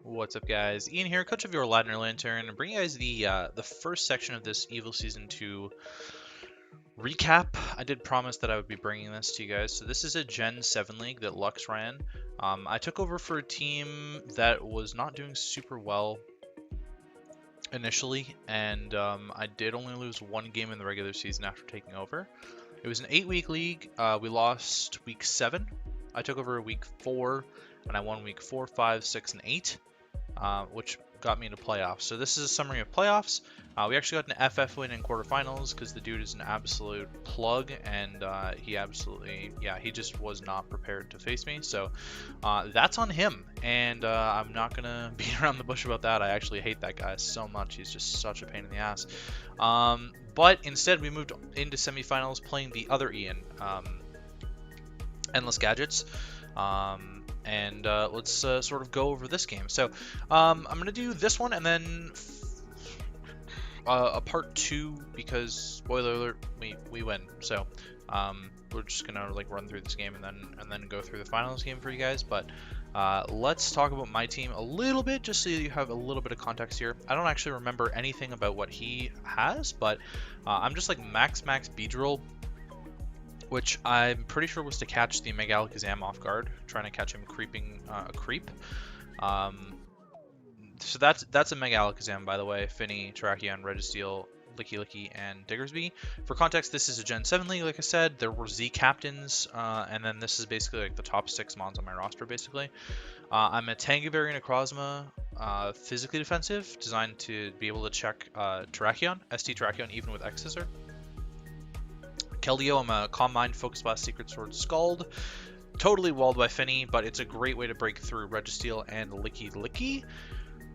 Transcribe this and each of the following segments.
What's up, guys? Ian here, coach of your Ladner Lantern, and bring you guys the first section of this Evil Season 2 recap. I did promise that I would be bringing this to you guys. So this is a Gen 7 league that Lux ran. I took over for a team that was not doing super well initially, and I did only lose one game in the regular season after taking over. It was an 8-week league. We lost week 7. I took over week 4, and I won week 4, 5, 6, and 8. Which got me into playoffs. So this is a summary of playoffs. We actually got an FF win in quarterfinals because the dude is an absolute plug, and he just was not prepared to face me. So that's on him, and I'm not gonna beat around the bush about that. I actually hate that guy so much. He's just such a pain in the ass. But instead, we moved into semifinals playing the other Ian, Endless Gadgets. Let's sort of go over this game. So I'm going to do this one and then a part 2 because, spoiler alert, we win. So we're just going to like run through this game and then go through the finals game for you guys. But let's talk about my team a little bit just so you have a little bit of context here. I don't actually remember anything about what he has, but I'm just like max Beedrill, which I'm pretty sure was to catch the Mega Alakazam off guard, trying to catch him creeping a creep. So that's a Mega Alakazam, by the way. Finny, Terrakion, Registeel, Licky, and Diggersby. For context, this is a Gen 7 league, like I said. There were Z captains, and then this is basically like the top 6 mons on my roster, basically. I'm a Tangaberry and a Necrozma, physically defensive, designed to be able to check Terrakion, ST Terrakion, even with X-Scissor. Keldeo, I'm a Calm Mind, Focus Blast, Secret Sword, Scald. Totally walled by Finny, but it's a great way to break through Registeel and Licky.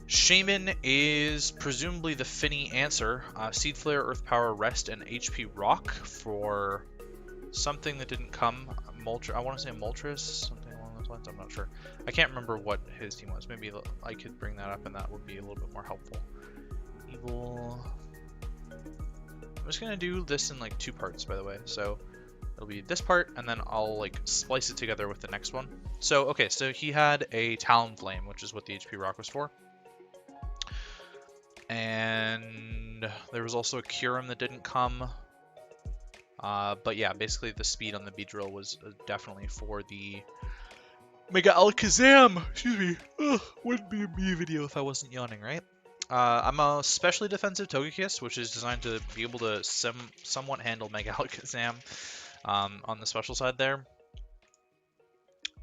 Shaman is presumably the Finny answer. Seed Flare, Earth Power, Rest, and HP Rock for something that didn't come. I want to say Moltres, something along those lines. I'm not sure. I can't remember what his team was. Maybe I could bring that up, and that would be a little bit more helpful. Evil. I'm just gonna do this in like 2 parts, by the way. So it'll be this part, and then I'll like splice it together with the next one. So okay, so he had a Talonflame, which is what the HP Rock was for. And there was also a Kyurem that didn't come. But yeah, basically the speed on the Beedrill was definitely for the Mega Alakazam. Excuse me. Ugh, wouldn't be a me video if I wasn't yawning, right? I'm a specially defensive Togekiss, which is designed to be able to somewhat handle Mega Alakazam on the special side there.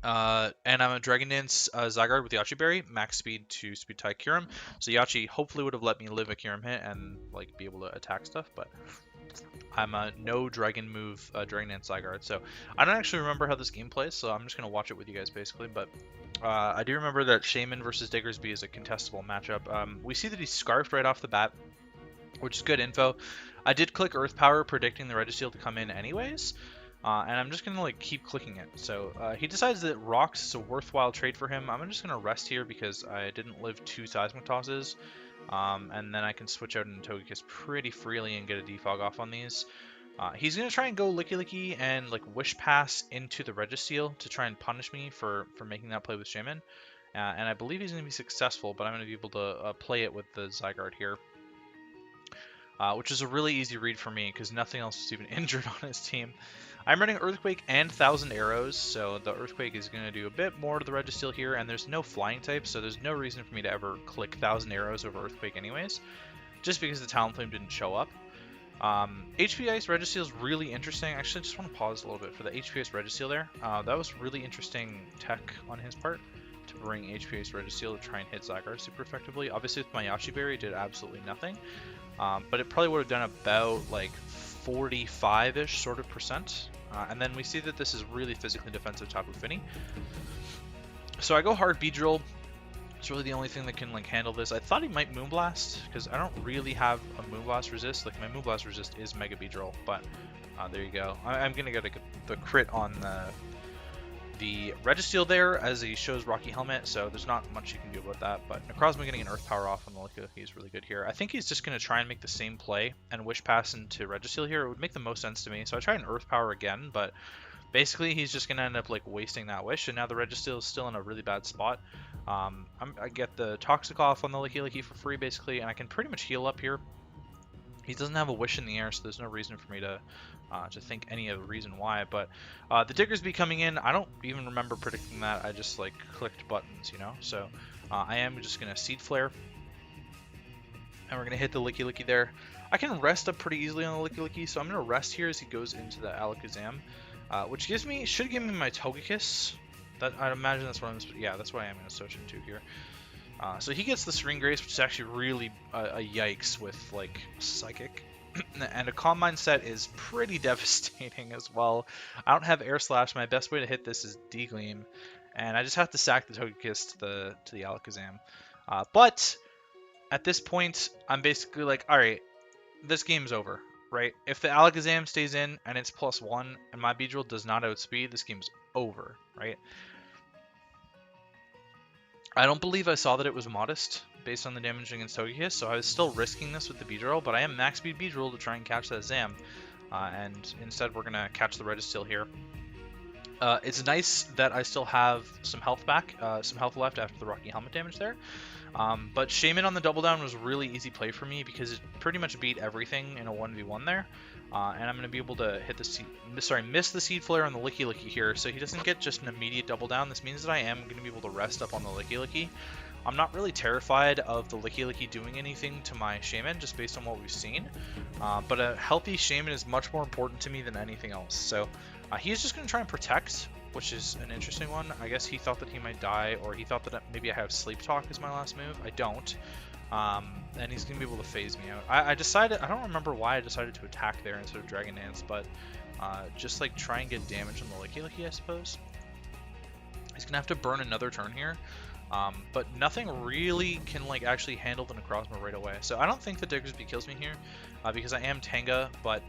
And I'm a Dragon Dance Zygarde with Yachi Berry, max speed to speed tie Kyurem. So Yachi hopefully would have let me live a Kyurem hit and like be able to attack stuff, but I'm a no Dragon move Dragon Dance Zygarde. So I don't actually remember how this game plays, so I'm just gonna watch it with you guys basically. But I do remember that Shaman versus Diggersby is a contestable matchup. We see that he's Scarfed right off the bat, which is good info. I did click Earth Power, predicting the Registeel to come in anyways. And I'm just going to like keep clicking it. So he decides that Rocks is a worthwhile trade for him. I'm just going to rest here because I didn't live 2 Seismic Tosses. And then I can switch out into Togekiss pretty freely and get a defog off on these. He's going to try and go Licky and like Wish Pass into the Registeel to try and punish me for making that play with Shaman. And I believe he's going to be successful, but I'm going to be able to play it with the Zygarde here. Which is a really easy read for me because nothing else is even injured on his team. I'm running Earthquake and 1000 Arrows, so the Earthquake is going to do a bit more to the Registeel here, and there's no flying type, so there's no reason for me to ever click 1000 Arrows over Earthquake anyways, just because the Talonflame didn't show up. HP Ice Registeel is really interesting. Actually, I just want to pause a little bit for the HP Ice Registeel there. That was really interesting tech on his part to bring HP Ice Registeel to try and hit Zygarde super effectively. Obviously, with my Yachi Berry, it did absolutely nothing. But it probably would have done about like 45-ish sort of percent. And then we see that this is really physically defensive Tapu Fini. So I go hard Beedrill. It's really the only thing that can like handle this. I thought he might Moonblast because I don't really have a Moonblast resist. Like my Moonblast resist is Mega Beedrill, but there you go. I'm gonna get the crit on the Registeel there as he shows Rocky Helmet, so there's not much you can do about that. But Necrozma getting an Earth Power off on the Licky is really good here. I think he's just going to try and make the same play and Wish Pass into Registeel here. It would make the most sense to me. So I try an Earth Power again, but basically he's just gonna end up like wasting that wish, and now the Registeel is still in a really bad spot. I get the Toxic off on the Licky Licky for free basically, and I can pretty much heal up here. He doesn't have a wish in the air, so there's no reason for me to think any other reason why. But the Diggersby coming in, I don't even remember predicting that. I just like clicked buttons, you know. So I am just gonna Seed Flare, and we're gonna hit the Licky Licky there. I can rest up pretty easily on the Licky Licky, so I'm gonna rest here as he goes into the Alakazam, which should give me my Togekiss. That I'd imagine that's what that's what I am gonna switch into here. So he gets the Serene Grace, which is actually really a yikes with like Psychic. And a Calm Mind set is pretty devastating as well. I don't have Air Slash. My best way to hit this is D-Gleam, and I just have to sack the Togekiss to the Alakazam. But at this point, I'm basically like, all right, this game's over, right? If the Alakazam stays in and it's +1 and my Beedrill does not outspeed, this game's over, right? I don't believe I saw that it was modest based on the damage against Togekiss, so I was still risking this with the Beedrill, but I am max speed Beedrill to try and catch that Zam. And instead we're going to catch the Registeel here. It's nice that I still have some health back, some health left after the Rocky Helmet damage there. But Shaman on the double down was a really easy play for me because it pretty much beat everything in a 1v1 there. And I'm going to be able to hit the miss the Seed Flare on the Licky Licky here, so he doesn't get just an immediate double down. This means that I am going to be able to rest up on the Licky Licky. I'm not really terrified of the Licky Licky doing anything to my Shaman, just based on what we've seen. But a healthy Shaman is much more important to me than anything else. So he's just going to try and protect, which is an interesting one. I guess he thought that he might die, or he thought that maybe I have Sleep Talk as my last move. I don't. And he's going to be able to phase me out. I don't remember why I decided to attack there instead of Dragon Dance, but just like try and get damage on the Licky Licky, I suppose. He's going to have to burn another turn here. But nothing really can like actually handle the Necrozma right away. So I don't think the Diggersby kills me here because I am Tanga, but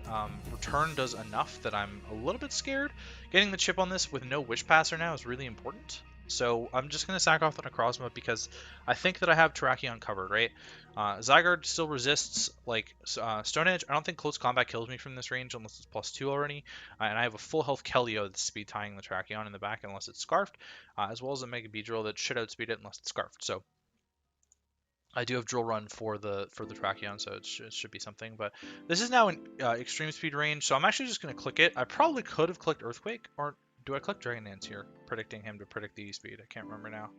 Return does enough that I'm a little bit scared. Getting the chip on this with no Wish Passer now is really important. So I'm just going to sack off the Necrozma because I think that I have Terrakion covered, right? Zygarde still resists like Stone Edge. I don't think Close Combat kills me from this range unless it's +2 already. And I have a full health Keldeo that's speed tying the Terrakion in the back unless it's Scarfed, as well as a Mega Beedrill that should outspeed it unless it's Scarfed. So I do have Drill Run for the Terrakion, so it should be something. But this is now in extreme speed range, so I'm actually just going to click it. I probably could have clicked Earthquake, or do I click Dragon Dance here, predicting him to predict the E-Speed? I can't remember now.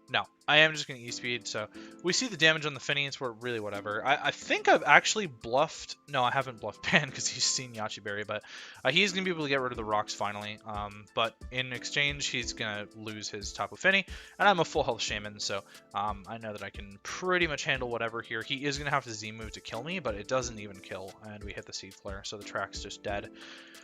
No, I am just going to E-Speed, so we see the damage on the Finny, it's really whatever. I think I've actually bluffed... No, I haven't bluffed Pan because he's seen Yache Berry, but he's going to be able to get rid of the rocks finally. But in exchange, he's going to lose his Tapu Fini, and I'm a full health Shaman, so I know that I can pretty much handle whatever here. He is going to have to Z-move to kill me, but it doesn't even kill, and we hit the Seed Flare, so the track's just dead.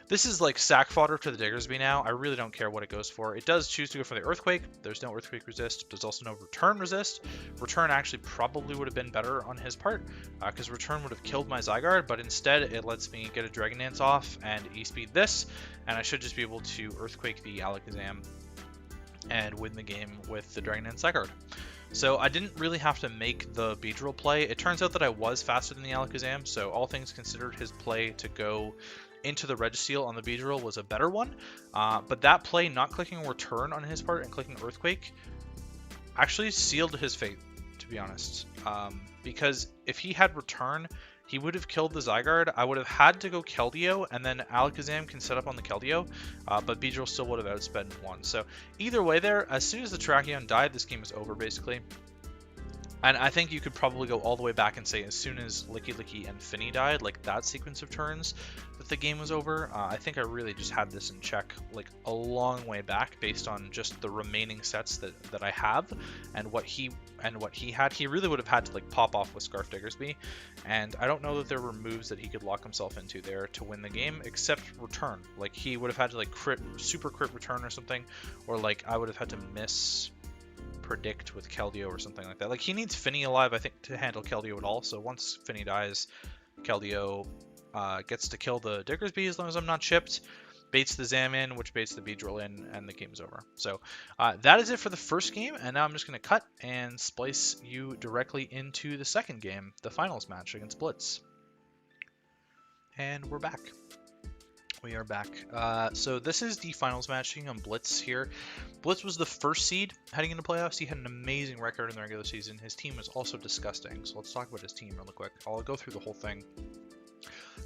This is like sack fodder to the Diggersby now. I really don't care what it goes for. It does choose to go for the Earthquake. There's no Earthquake resist. There's also no Return resist. Return actually probably would have been better on his part because Return would have killed my Zygarde, but instead it lets me get a Dragon Dance off and E-Speed this, and I should just be able to Earthquake the Alakazam and win the game with the Dragon Dance Zygarde. So I didn't really have to make the Beedrill play. It turns out that I was faster than the Alakazam, so all things considered, his play to go into the Registeel on the Beedrill was a better one. But that play, not clicking Return on his part and clicking Earthquake, actually sealed his fate, to be honest. Because if he had Return, he would have killed the Zygarde. I would have had to go Keldeo, and then Alakazam can set up on the Keldeo, but Beedrill still would have outsped and won. So either way there, as soon as the Terrakion died, this game was over, basically. And I think you could probably go all the way back and say as soon as Licky Licky and Finny died, like that sequence of turns, that the game was over. I think I really just had this in check like a long way back based on just the remaining sets that I have and what he had. He really would have had to like pop off with Scarf Diggersby, and I don't know that there were moves that he could lock himself into there to win the game except Return. Like he would have had to like super crit Return or something, or like I would have had to miss predict with Keldeo or something like that. Like he needs Finny alive, I think, to handle Keldeo at all. So once Finny dies, Keldeo gets to kill the Diggersby as long as I'm not chipped, baits the Zam in, which baits the Beedrill in, and the game's over. So that is it for the first game, and now I'm just going to cut and splice you directly into the second game, the finals match against Blitz. And we're back. We are back. So this is the finals matching on Blitz here. Blitz was the first seed heading into playoffs. He had an amazing record in the regular season. His team was also disgusting. So let's talk about his team really quick. I'll go through the whole thing.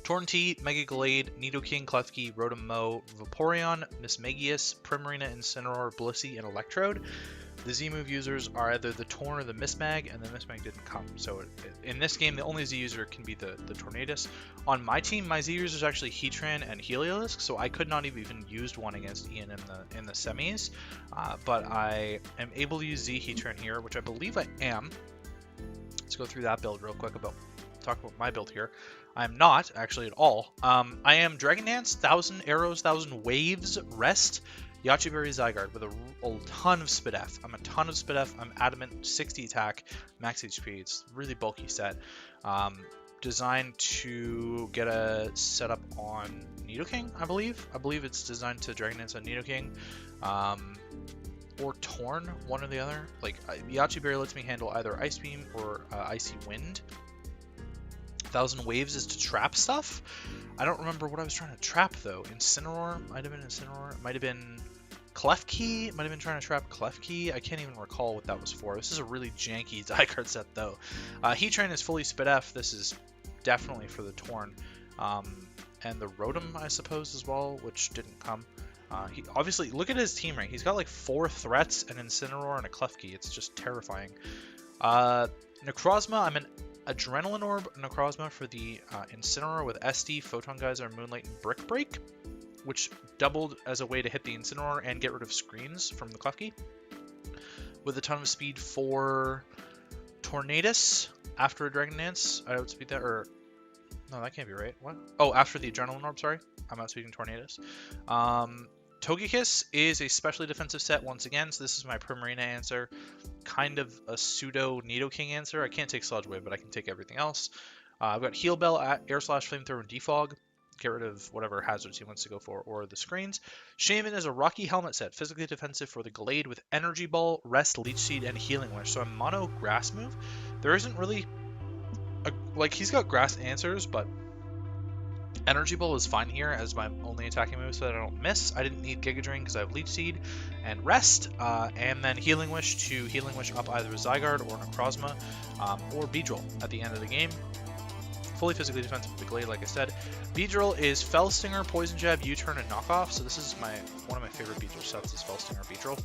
Torn T, Mega Glade, Nidoking, Klefki, Rotom Mow, Vaporeon, Mismagius, Primarina, Incineroar, Blissey, and Electrode. The Z-move users are either the Torn or the Mismag, and the Mismag didn't come. So in this game, the only Z user can be the Tornadus. On my team, my Z user is actually Heatran and Heliolisk, so I could not have even used one against Ian in the semis. But I am able to use Z Heatran here, which I believe I am. Let's go through that build real quick talk about my build here. I'm not actually at all. I am Dragon Dance, 1000 Arrows, 1000 Waves, Rest, Yache Berry Zygarde with a ton of Spit F. I'm a ton of Spit F. I'm Adamant, 60 attack, max HP. It's a really bulky set. Designed to get a setup on Nidoking, I believe. I believe it's designed to Dragon Dance on Nidoking. Or Torn, one or the other. Like, Yache Berry lets me handle either Ice Beam or Icy Wind. 1000 Waves is to trap stuff. I don't remember what I was trying to trap though. Incineroar, might have been Incineroar. It might have been Klefki, might have been trying to trap Klefki. I can't even recall what that was for. This is a really janky Zygarde set though. Heatran is fully Spit F. This is definitely for the Torn. And the Rotom, I suppose, as well, which didn't come. Obviously, look at his team rank. He's got like 4 threats, an Incineroar, and a Klefki. It's just terrifying. Necrozma, I'm an Adrenaline Orb Necrozma for the Incineroar with SD, Photon Geyser, Moonlight, and Brick Break, which doubled as a way to hit the Incineroar and get rid of screens from the Klefki. With a ton of speed for Tornadus after a Dragon Dance. I outspeed that, or... No, that can't be right. What? Oh, after the Adrenaline Orb, sorry. I'm outspeeding Tornadus. Togekiss is a specially defensive set once again, so this is my Primarina answer. Kind of a pseudo Nidoking answer. I can't take Sludge Wave, but I can take everything else. I've got Heal Bell, Air Slash, Flamethrower, and Defog. Get rid of whatever hazards he wants to go for, or the screens. Shaman is a Rocky Helmet set, physically defensive for the Glade with Energy Ball, Rest, Leech Seed, and Healing Wish. So I'm mono Grass move. There isn't really... like, he's got Grass answers, but... Energy Ball is fine here as my only attacking move so that I don't miss. I didn't need Giga Drain because I have Leech Seed and Rest, and then Healing Wish to Healing Wish up either Zygarde or Necrozma, or Beedrill at the end of the game. Fully physically defensive with the Glade, like I said. Beedrill is Fell Stinger, Poison Jab, U-Turn, and Knockoff. So this is one of my favorite Beedrill sets is Fell Stinger Beedrill.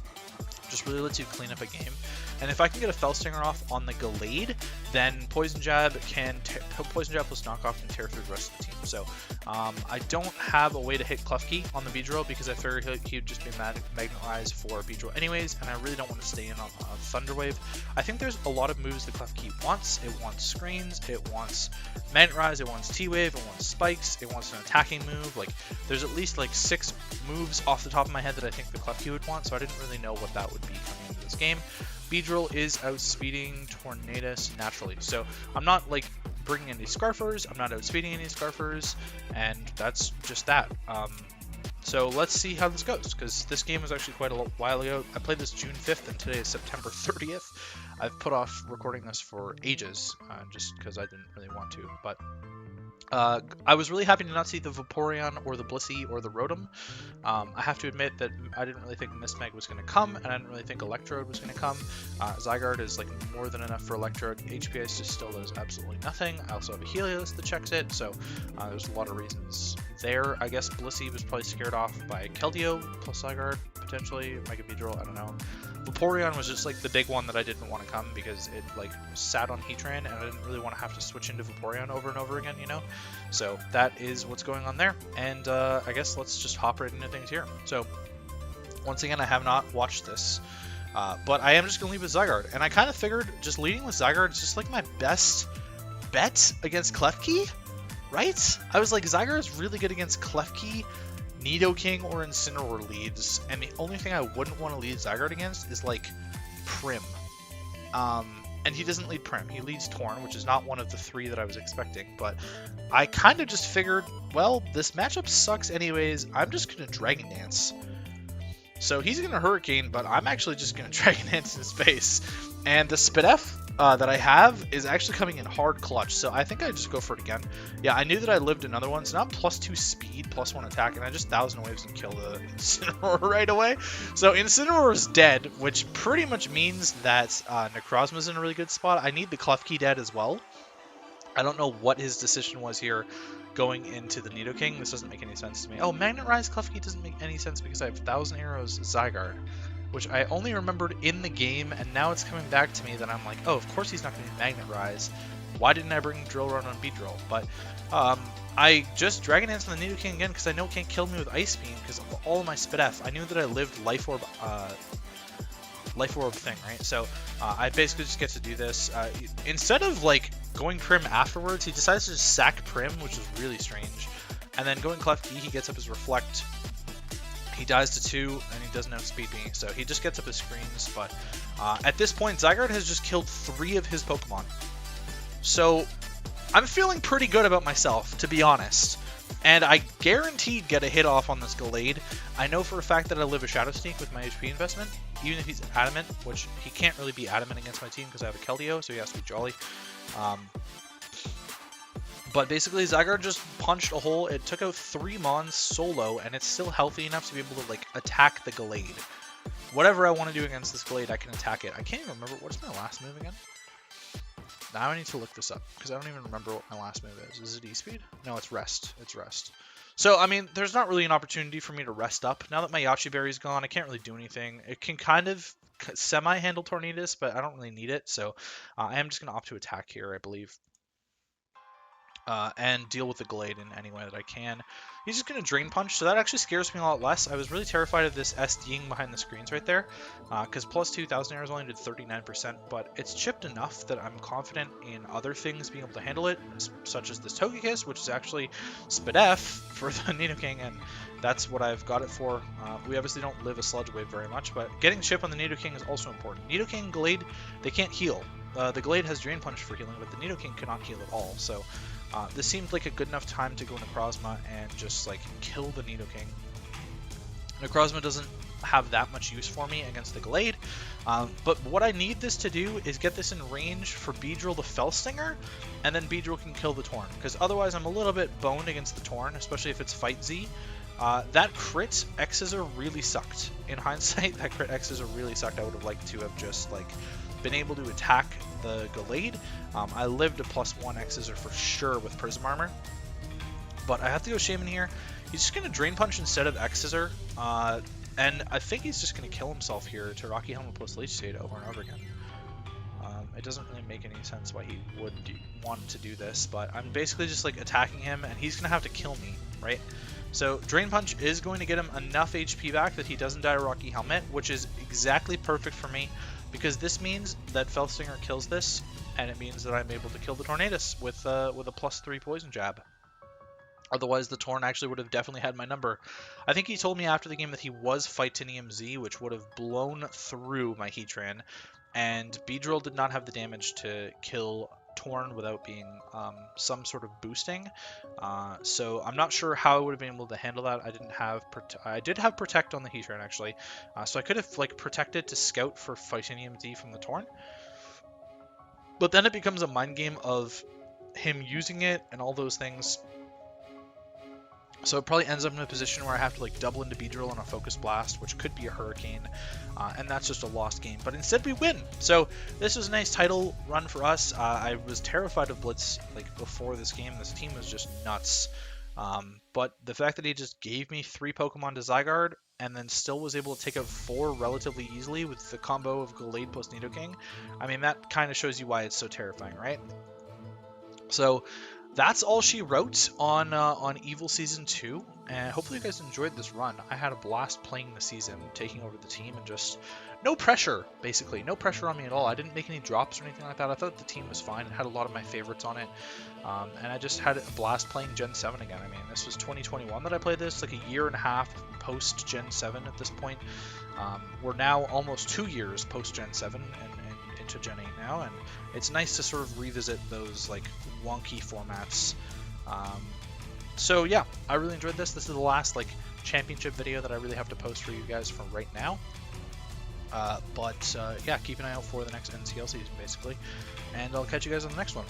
Just really lets you clean up a game. And if I can get a Fell Stinger off on the Glade, then Poison Jab plus Knockoff can tear through the rest of the team. So I don't have a way to hit Klefki on the Beedrill because I figured he would just be Magnetized for Beedrill anyways, and I really don't want to stay in on Thunder Wave. I think there's a lot of moves the Klefki wants. It wants screens, it wants Magnetize, it wants T-Wave, it wants spikes, it wants an attacking move. Like, there's at least like 6 moves off the top of my head that I think the Klefki would want, so I didn't really know what that would be coming into this game. Beedrill is outspeeding Tornadus naturally, so I'm not like bringing any Scarfers, I'm not outspeeding any Scarfers, and that's just that. So let's see how this goes, because this game was actually quite a while ago. I played this June 5th, and today is September 30th. I've put off recording this for ages, just because I didn't really want to, but I was really happy to not see the Vaporeon or the Blissey or the Rotom. I have to admit that I didn't really think Mismag was going to come, and I didn't really think Electrode was going to come. Zygarde is like more than enough for Electrode. HPS just still does absolutely nothing. I also have a Helios that checks it, so there's a lot of reasons there. I guess Blissey was probably scared off by Keldeo plus Zygarde, potentially. Mega Beedrill, I don't know. Vaporeon was just like the big one that I didn't want to come because it like sat on Heatran and I didn't really want to have to switch into Vaporeon over and over again, you know? So that is what's going on there. And I guess let's just hop right into things here. So once again, I have not watched this, but I am just going to leave with Zygarde. And I kind of figured just leading with Zygarde is just like my best bet against Klefki, right? I was like, Zygarde is really good against Klefki, Nidoking, or Incineroar leads, and the only thing I wouldn't want to lead Zygarde against is like Prim. And he doesn't lead Prim, he leads Torn, which is not one of the 3 that I was expecting, but I kind of just figured, well, this matchup sucks anyways, I'm just going to Dragon Dance. So he's going to Hurricane, but I'm actually just going to Dragon Dance in his face. And the Spit F that I have is actually coming in hard clutch, so I think I just go for it again. Yeah, I knew that I lived another one, so now I'm +2 speed, +1 attack, and I just 1000 waves and kill the Incineroar right away. So Incineroar is dead, which pretty much means that Necrozma's in a really good spot. I need the Klefki dead as well. I don't know what his decision was here going into the Nidoking. This doesn't make any sense to me. Oh, Magnet Rise Klefki doesn't make any sense because I have 1000 Arrows Zygarde, which I only remembered in the game, and now it's coming back to me that I'm like, oh, of course he's not going to Magnet Rise. Why didn't I bring Drill Run on Beedrill? But I just Dragon Dance on the Nidoking again because I know it can't kill me with Ice Beam because of all of my Spidef. I knew that I lived Life Orb thing, right? So I basically just get to do this. Instead of like going Prim afterwards, he decides to just sack Prim, which is really strange. And then going Klefki, he gets up his Reflect. He dies to 2, and he doesn't have Speed Beam, so he just gets up his Screams. But at this point, Zygarde has just killed 3 of his Pokemon. So I'm feeling pretty good about myself, to be honest. And I guaranteed get a hit off on this Gallade. I know for a fact that I live a Shadow Sneak with my HP investment, even if he's Adamant, which he can't really be Adamant against my team because I have a Keldeo, so he has to be Jolly. But basically, Zygarde just punched a hole. It took out 3 Mons solo, and it's still healthy enough to be able to like attack the Gallade. Whatever I want to do against this Gallade, I can attack it. I can't even remember. What's my last move again? Now I need to look this up, because I don't even remember what my last move is. Is it E-Speed? No, it's Rest. It's Rest. So, I mean, there's not really an opportunity for me to rest up. Now that my Yache Berry's gone, I can't really do anything. It can kind of semi-handle Tornadus, but I don't really need it. So, I am just going to opt to attack here, I believe. And deal with the Gallade in any way that I can. He's just going to Drain Punch, so that actually scares me a lot less. I was really terrified of this SDing behind the screens right there, because plus 2,000 arrows only did 39%, but it's chipped enough that I'm confident in other things being able to handle it, such as this Togekiss, which is actually Spidef for the Nidoking, and that's what I've got it for. We obviously don't live a Sludge Wave very much, but getting chip on the Nidoking is also important. Nidoking and Gallade, they can't heal. The Gallade has Drain Punch for healing, but the Nidoking cannot heal at all, so this seemed like a good enough time to go Necrozma and just like kill the Nidoking. Necrozma doesn't have that much use for me against the Gallade, but what I need this to do is get this in range for Beedrill the Fellstinger, and then Beedrill can kill the Torn, because otherwise I'm a little bit boned against the Torn, especially if it's Fight Z. That crit X-Scissor really sucked. In hindsight, that crit X-Scissor really sucked. I would have liked to have just like been able to attack the Gallade. I lived a +1 X-Scissor for sure with Prism Armor, but I have to go Shaman here. He's just going to Drain Punch instead of X-Scissor, and I think he's just going to kill himself here to Rocky Helmet plus Leech Seed over and over again. It doesn't really make any sense why he would want to do this, but I'm basically just like attacking him, and he's going to have to kill me, right? So Drain Punch is going to get him enough HP back that he doesn't die to Rocky Helmet, which is exactly perfect for me, because this means that Fellstinger kills this, and it means that I'm able to kill the Tornadus with a +3 Poison Jab. Otherwise, the Torn actually would have definitely had my number. I think he told me after the game that he was Fightinium Z, which would have blown through my Heatran, and Beedrill did not have the damage to kill Torn without being some sort of boosting. So I'm not sure how I would have been able to handle that. I did have Protect on the Heatran actually, so I could have like protected to scout for Fightinium Z from the Torn. But then it becomes a mind game of him using it and all those things. So it probably ends up in a position where I have to like double into Beedrill on a Focus Blast, which could be a Hurricane, and that's just a lost game. But instead we win. So this was a nice title run for us. I was terrified of Blitz like before this game. This team was just nuts. But the fact that he just gave me 3 Pokemon to Zygarde and then still was able to take out 4 relatively easily with the combo of Gallade plus Nidoking, I mean, that kind of shows you why it's so terrifying, right? So that's all she wrote on Evil Season 2, and hopefully you guys enjoyed this run. I had a blast playing the season, taking over the team, and just no pressure, basically. No pressure on me at all. I didn't make any drops or anything like that. I thought the team was fine. It had a lot of my favorites on it, and I just had a blast playing Gen 7 again. I mean, this was 2021 that I played this, like a year and a half post Gen 7 at this point. We're now almost 2 years post Gen 7 and into Gen 8 now, and it's nice to sort of revisit those like wonky formats. So yeah, I really enjoyed this. This is the last like championship video that I really have to post for you guys for right now. But yeah, keep an eye out for the next NCL season, basically. And I'll catch you guys on the next one.